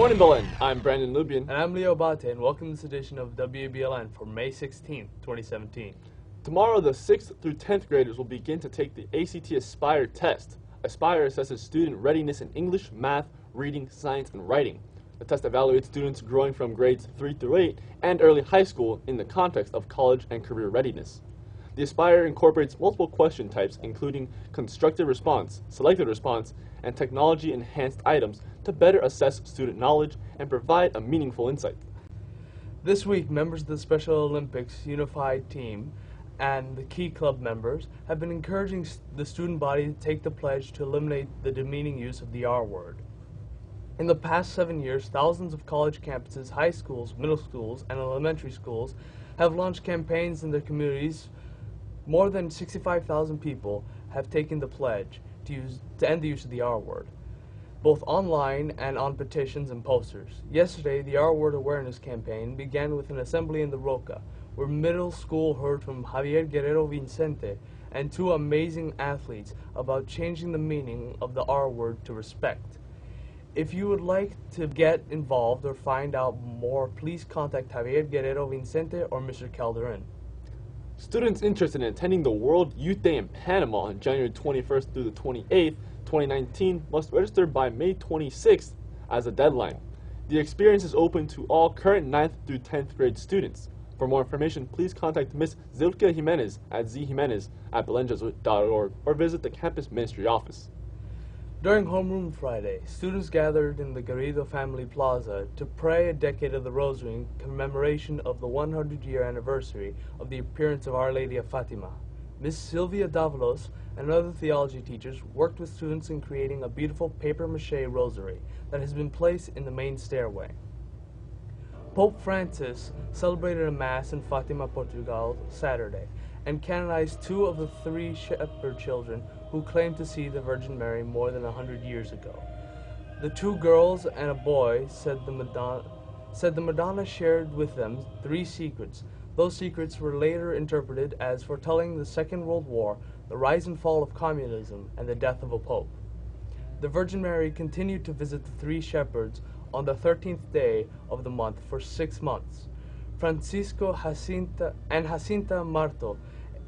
morning, Belen. I'm Brandon Lubian. And I'm Leo Bate, and welcome to this edition of WBLN for May 16th, 2017. Tomorrow, the 6th through 10th graders will begin to take the ACT Aspire test. Aspire assesses student readiness in English, math, reading, science, and writing. The test evaluates students growing from grades 3 through 8 and early high school in the context of college and career readiness. The Aspire incorporates multiple question types, including constructed response, selected response, and technology-enhanced items to better assess student knowledge and provide a meaningful insight. This week, members of the Special Olympics Unified Team and the key club members have been encouraging the student body to take the pledge to eliminate the demeaning use of the R word. In the past 7 years, thousands of college campuses, high schools, middle schools, and elementary schools have launched campaigns in their communities. More than 65,000 people have taken the pledge to end the use of the R word, both online and on petitions and posters. Yesterday, the R word awareness campaign began with an assembly in the Roca, where middle school heard from Javier Guerrero Vicente and two amazing athletes about changing the meaning of the R word to respect. If you would like to get involved or find out more, please contact Javier Guerrero Vicente or Mr. Calderon. Students interested in attending the World Youth Day in Panama on January 21st through the 28th, 2019 must register by May 26th as a deadline. The experience is open to all current 9th through 10th grade students. For more information, please contact Ms. Zilka Jimenez at zjimenez@belenjesuit.org or visit the campus ministry office. During Homeroom Friday, students gathered in the Garrido Family Plaza to pray a decade of the Rosary in commemoration of the 100-year anniversary of the appearance of Our Lady of Fatima. Ms. Sylvia Davalos and other theology teachers worked with students in creating a beautiful papier-mâché rosary that has been placed in the main stairway. Pope Francis celebrated a Mass in Fatima, Portugal, Saturday, and canonized two of the three shepherd children who claimed to see the Virgin Mary more than 100 years ago. The two girls and a boy said the Madonna shared with them 3 secrets. Those secrets were later interpreted as foretelling the Second World War, the rise and fall of communism, and the death of a pope. The Virgin Mary continued to visit the 3 shepherds on the 13th day of the month for 6 months. Francisco and Jacinta Marto,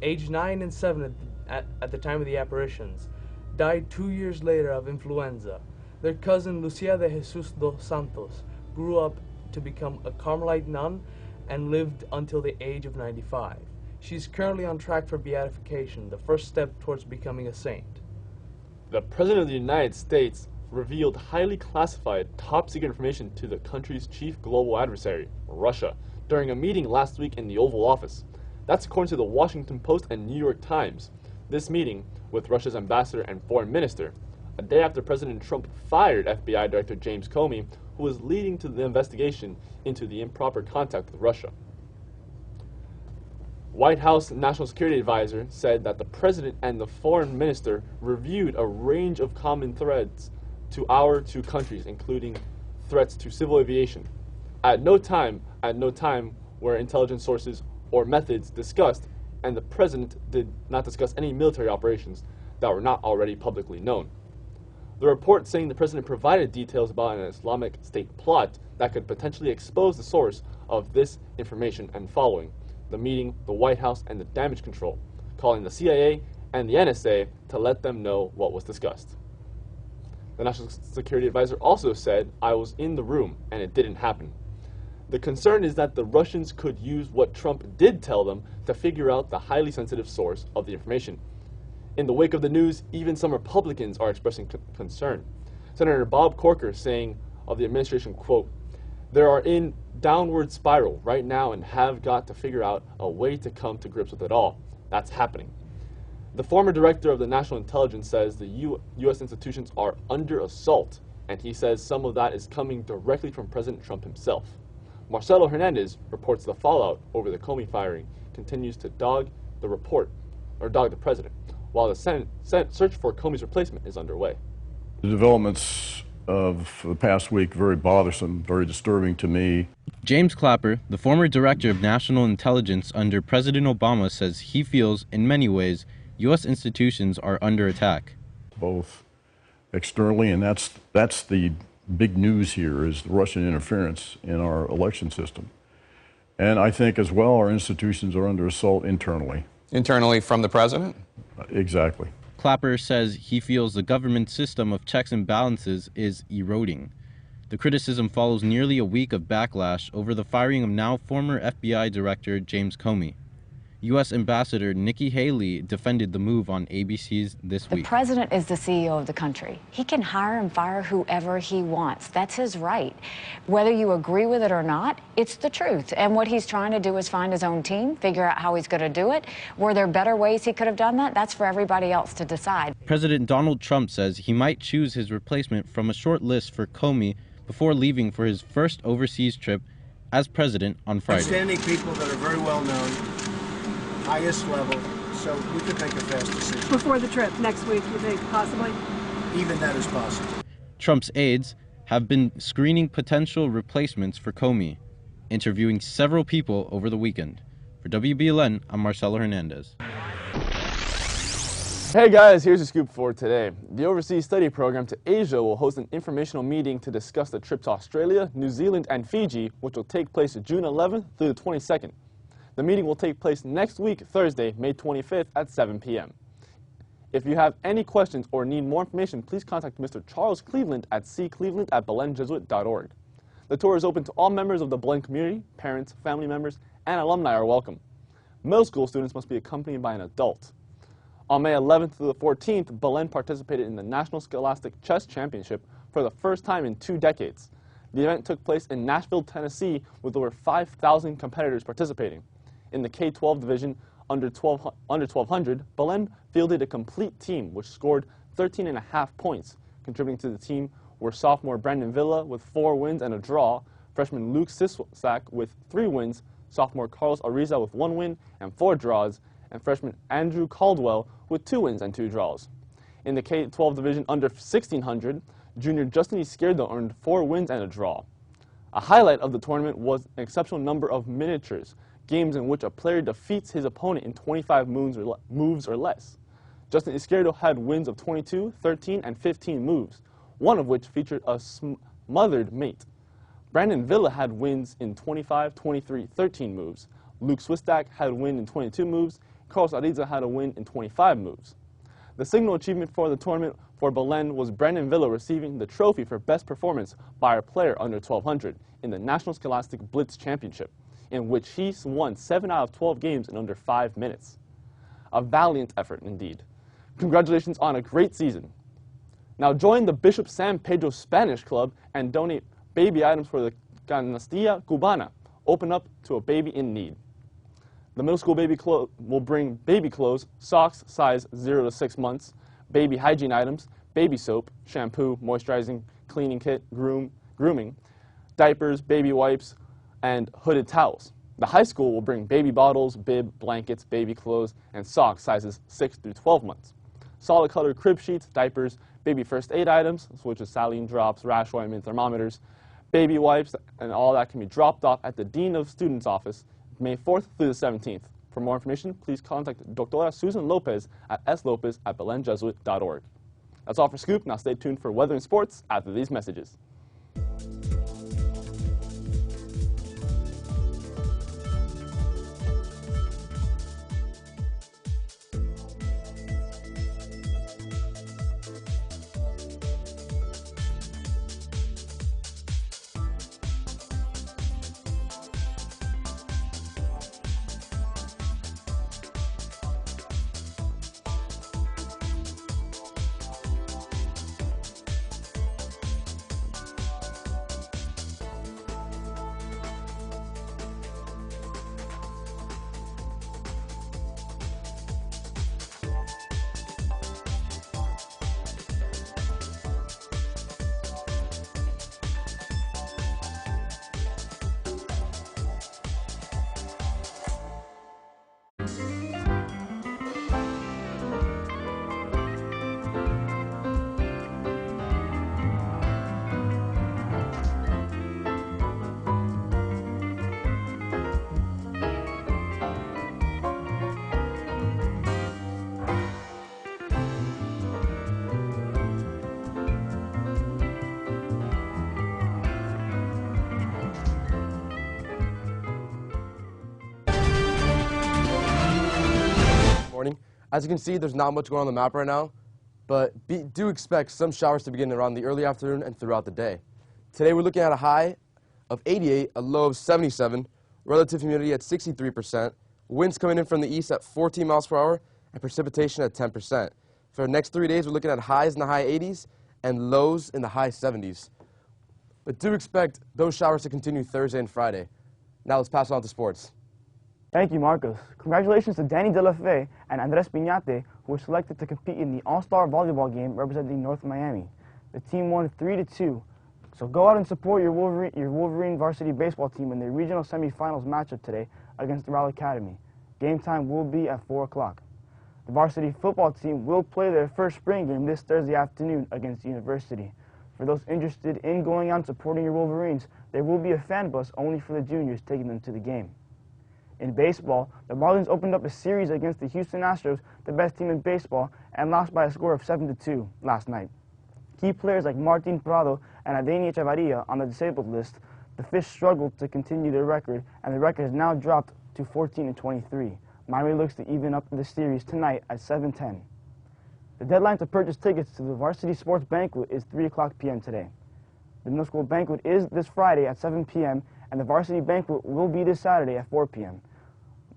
aged 9 and 7 at the time of the apparitions, died 2 years later of influenza. Their cousin Lucia de Jesus dos Santos grew up to become a Carmelite nun and lived until the age of 95. She's currently on track for beatification, the first step towards becoming a saint. The President of the United States revealed highly classified, top-secret information to the country's chief global adversary, Russia, during a meeting last week in the Oval Office. That's according to the Washington Post and New York Times. This meeting, with Russia's ambassador and foreign minister, a day after President Trump fired FBI Director James Comey, who was leading to the investigation into the improper contact with Russia. White House National Security Advisor said that the president and the foreign minister reviewed a range of common threats to our 2 countries, including threats to civil aviation. At no time were intelligence sources or methods discussed, and the president did not discuss any military operations that were not already publicly known. The report saying the president provided details about an Islamic State plot that could potentially expose the source of this information, and following the meeting, the White House and the damage control, calling the CIA and the NSA to let them know what was discussed. The National Security Advisor also said, "I was in the room and it didn't happen." The concern is that the Russians could use what Trump did tell them to figure out the highly sensitive source of the information. In the wake of the news, even some Republicans are expressing concern. Senator Bob Corker saying of the administration, quote, "They are in downward spiral right now and have got to figure out a way to come to grips with it all. That's happening." The former director of the National Intelligence says the U.S. institutions are under assault, and he says some of that is coming directly from President Trump himself. Marcelo Hernandez reports the fallout over the Comey firing continues to dog the president, while the search for Comey's replacement is underway. The developments of the past week very bothersome, very disturbing to me. James Clapper, the former director of national intelligence under President Obama, says he feels, in many ways, U.S. institutions are under attack. Both externally, and that's the big news here is the Russian interference in our election system. And I think as well our institutions are under assault internally. Internally from the president? Exactly. Clapper says he feels the government system of checks and balances is eroding. The criticism follows nearly a week of backlash over the firing of now former FBI Director James Comey. U.S. Ambassador Nikki Haley defended the move on ABC's This Week. The president is the CEO of the country. He can hire and fire whoever he wants. That's his right. Whether you agree with it or not, it's the truth. And what he's trying to do is find his own team, figure out how he's going to do it. Were there better ways he could have done that? That's for everybody else to decide. President Donald Trump says he might choose his replacement from a short list for Comey before leaving for his first overseas trip as president on Friday. Outstanding people that are very well known, highest level, so we could make a fast decision. Before the trip next week, you think, possibly? Even that is possible. Trump's aides have been screening potential replacements for Comey, interviewing several people over the weekend. For WBLN, I'm Marcelo Hernandez. Hey guys, here's your scoop for today. The Overseas Study Program to Asia will host an informational meeting to discuss the trip to Australia, New Zealand, and Fiji, which will take place June 11th through the 22nd. The meeting will take place next week, Thursday, May 25th at 7 p.m. If you have any questions or need more information, please contact Mr. Charles Cleveland at ccleveland@belenjesuit.org. The tour is open to all members of the Belen community. Parents, family members, and alumni are welcome. Middle school students must be accompanied by an adult. On May 11th through the 14th, Belen participated in the National Scholastic Chess Championship for the first time in 2 decades. The event took place in Nashville, Tennessee, with over 5,000 competitors participating. In the K-12 division, under 1,200, Belen fielded a complete team, which scored 13.5 points. Contributing to the team were sophomore Brandon Villa with 4 wins and a draw, freshman Luke Sisak with 3 wins, sophomore Carlos Ariza with 1 win and 4 draws, and freshman Andrew Caldwell with 2 wins and 2 draws. In the K-12 division under 1,600, junior Justin Izquierdo earned 4 wins and a draw. A highlight of the tournament was an exceptional number of miniatures, games in which a player defeats his opponent in 25 moves or less. Justin Izquierdo had wins of 22, 13, and 15 moves, one of which featured a smothered mate. Brandon Villa had wins in 25, 23, 13 moves. Luke Swistak had a win in 22 moves. Carlos Ariza had a win in 25 moves. The signal achievement for the tournament for Belen was Brandon Villa receiving the trophy for best performance by a player under 1,200 in the National Scholastic Blitz Championship, in which he won 7 out of 12 games in under 5 minutes. A valiant effort indeed. Congratulations on a great season. Now join the Bishop San Pedro Spanish Club and donate baby items for the Canastilla Cubana, open up to a baby in need. The middle school baby will bring baby clothes, socks size 0 to 6 months, baby hygiene items, baby soap, shampoo, moisturizing, cleaning kit, grooming, diapers, baby wipes, and hooded towels. The high school will bring baby bottles, bib, blankets, baby clothes, and socks sizes 6 through 12 months. Solid color crib sheets, diapers, baby first aid items, which is saline drops, rash ointment, thermometers, baby wipes, and all that can be dropped off at the Dean of Students office May 4th through the 17th. For more information, please contact Dr. Susan Lopez at slopez@belenjesuit.org. That's all for Scoop. Now stay tuned for weather and sports after these messages. As you can see, there's not much going on the map right now, but do expect some showers to begin around the early afternoon and throughout the day. Today we're looking at a high of 88, a low of 77, relative humidity at 63%, winds coming in from the east at 14 miles per hour, and precipitation at 10%. For the next 3 days, we're looking at highs in the high 80s and lows in the high 70s. But do expect those showers to continue Thursday and Friday. Now let's pass it on to sports. Thank you, Marcos. Congratulations to Danny De La Fe and Andres Piñate, who were selected to compete in the All-Star Volleyball game representing North Miami. The team won 3-2. So go out and support your Wolverine varsity baseball team in the regional semifinals matchup today against the Raleigh Academy. Game time will be at 4 o'clock. The varsity football team will play their first spring game this Thursday afternoon against University. For those interested in going out and supporting your Wolverines, there will be a fan bus only for the juniors taking them to the game. In baseball, the Marlins opened up a series against the Houston Astros, the best team in baseball, and lost by a score of 7-2 last night. Key players like Martin Prado and Adeni Echevarria on the disabled list, the Fish struggled to continue their record, and the record has now dropped to 14-23. Miami looks to even up the series tonight at 7:10. The deadline to purchase tickets to the Varsity Sports Banquet is 3 o'clock p.m. today. The middle school banquet is this Friday at 7 p.m., and the varsity banquet will be this Saturday at 4 p.m.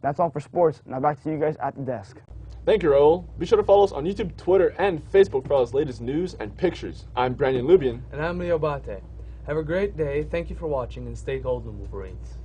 That's all for sports. Now back to you guys at the desk. Thank you, Raul. Be sure to follow us on YouTube, Twitter, and Facebook for all the latest news and pictures. I'm Brandon Lubian. And I'm Leo Bate. Have a great day. Thank you for watching, and stay golden, Wolverines.